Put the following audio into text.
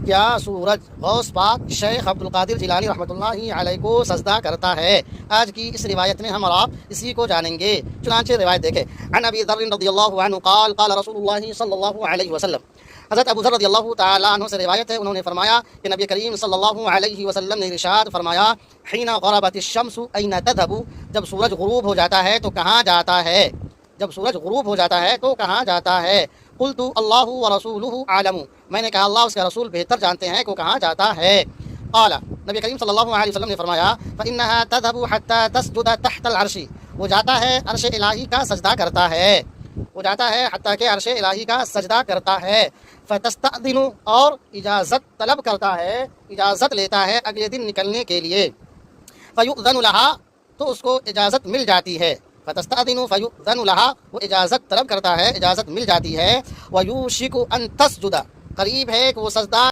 کیا سورج غوث پاک شیخ عبد القادر جیلانی رحمۃ اللہ علیہ کو سجدہ کرتا ہے؟ آج کی اس روایت میں ہم اور آپ اسی کو جانیں گے۔ چنانچہ روایت دیکھیں، عن ابی ذر رضی اللہ عنہ قال قال رسول اللہ صلی اللہ علیہ وسلم، حضرت ابو ذر رضی اللہ تعالیٰ عنہ سے روایت ہے، انہوں نے فرمایا کہ نبی کریم صلی اللہ علیہ وسلم نے ارشاد فرمایا، حین غربت الشمس این تذهب، جب سورج غروب ہو جاتا ہے تو کہاں جاتا ہے؟ جب سورج غروب ہو جاتا ہے تو کہاں جاتا ہے؟ قلت اللہ ورسولہ اعلم، میں نے کہا اللہ اس کے رسول بہتر جانتے ہیں کہ کہاں جاتا ہے۔ قال، نبی کریم صلی اللہ علیہ وسلم نے فرمایا، فإنها تذهب حتى تسجد تحت العرش، وہ جاتا ہے عرش الہی کا سجدہ کرتا ہے، وہ جاتا ہے حتیٰ کہ عرش الہی کا سجدہ کرتا ہے۔ فتستأذن، اور اجازت طلب کرتا ہے، اجازت لیتا ہے اگلے دن نکلنے کے لیے۔ فیؤذن لها، تو اس کو اجازت مل جاتی ہے۔ فتستأذن فیؤذن لها، وہ اجازت طلب کرتا ہے، اجازت مل جاتی ہے۔ ویوشک ان تسجد، قریب ہے کہ وہ سجدہ